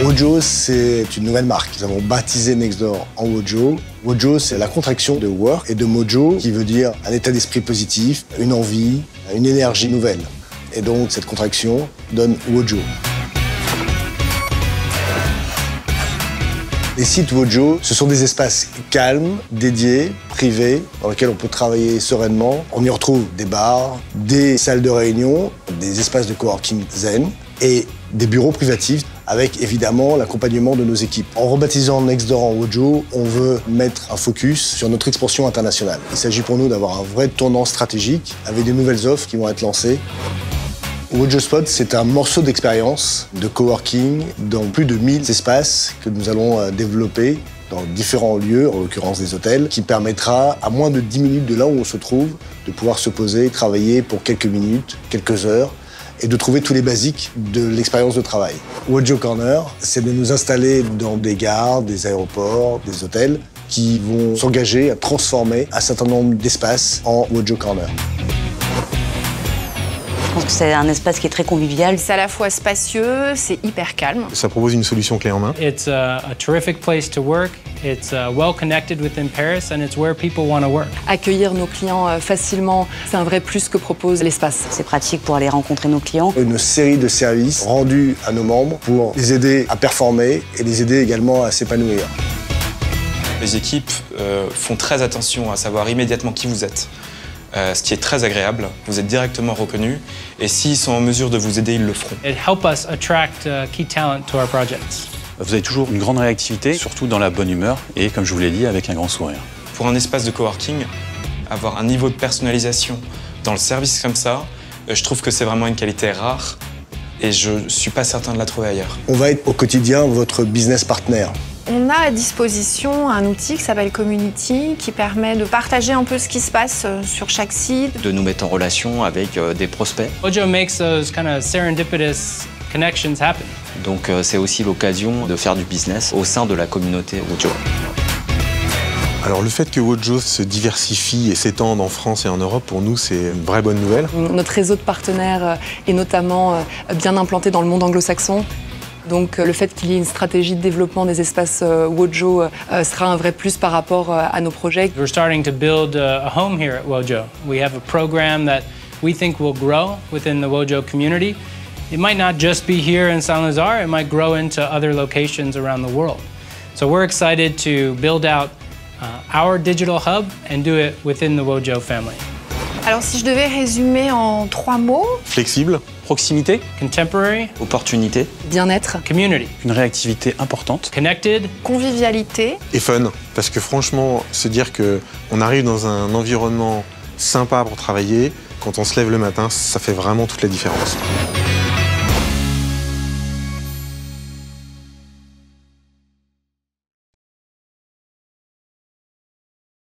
Wojo, c'est une nouvelle marque. Nous avons baptisé Nextdoor en Wojo. Wojo, c'est la contraction de work et de mojo, qui veut dire un état d'esprit positif, une envie, une énergie nouvelle. Et donc, cette contraction donne Wojo. Les sites Wojo, ce sont des espaces calmes, dédiés, privés, dans lesquels on peut travailler sereinement. On y retrouve des bars, des salles de réunion, des espaces de coworking zen et des bureaux privatifs avec évidemment l'accompagnement de nos équipes. En rebaptisant Nextdoor en Wojo, on veut mettre un focus sur notre expansion internationale. Il s'agit pour nous d'avoir un vrai tournant stratégique avec des nouvelles offres qui vont être lancées. Wojo Spot, c'est un morceau d'expérience de coworking dans plus de 1000 espaces que nous allons développer dans différents lieux, en l'occurrence des hôtels, qui permettra, à moins de 10 minutes de là où on se trouve, de pouvoir se poser, travailler pour quelques minutes, quelques heures, et de trouver tous les basiques de l'expérience de travail. Wojo Corner, c'est de nous installer dans des gares, des aéroports, des hôtels, qui vont s'engager à transformer un certain nombre d'espaces en Wojo Corner. Je pense que c'est un espace qui est très convivial. C'est à la fois spacieux, c'est hyper calme. Ça propose une solution clé en main. It's a terrific place to work. It's well connected within Paris and it's where people want to work. Accueillir nos clients facilement, c'est un vrai plus que propose l'espace. C'est pratique pour aller rencontrer nos clients. Une série de services rendus à nos membres pour les aider à performer et les aider également à s'épanouir. Les équipes font très attention à savoir immédiatement qui vous êtes. Ce qui est très agréable, vous êtes directement reconnu et s'ils sont en mesure de vous aider, ils le feront. It helps us attract key talent to our projects. Vous avez toujours une grande réactivité, surtout dans la bonne humeur et, comme je vous l'ai dit, avec un grand sourire. Pour un espace de coworking, avoir un niveau de personnalisation dans le service comme ça, je trouve que c'est vraiment une qualité rare et je ne suis pas certain de la trouver ailleurs. On va être au quotidien votre business partner. On a à disposition un outil qui s'appelle Community qui permet de partager un peu ce qui se passe sur chaque site. De nous mettre en relation avec des prospects. Wojo makes those kind of serendipitous connections happen. Donc c'est aussi l'occasion de faire du business au sein de la communauté Wojo. Alors le fait que Wojo se diversifie et s'étende en France et en Europe, pour nous, c'est une vraie bonne nouvelle. Notre réseau de partenaires est notamment bien implanté dans le monde anglo-saxon. Donc le fait qu'il y ait une stratégie de développement des espaces Wojo sera un vrai plus par rapport à nos projets. We're starting to build a home here at Wojo. We have a program that we think will grow within the Wojo community. It might not just be here in Saint-Lazare, it might grow into other locations around the world. So we're excited to build out our digital hub and do it within the Wojo family. Alors si je devais résumer en 3 mots, Flexible, Proximité, Contemporary, Opportunité. Bien-être. community, une réactivité importante. connected, convivialité, et fun. Parce que franchement, se dire qu'on arrive dans un environnement sympa pour travailler, quand on se lève le matin, ça fait vraiment toute la différence.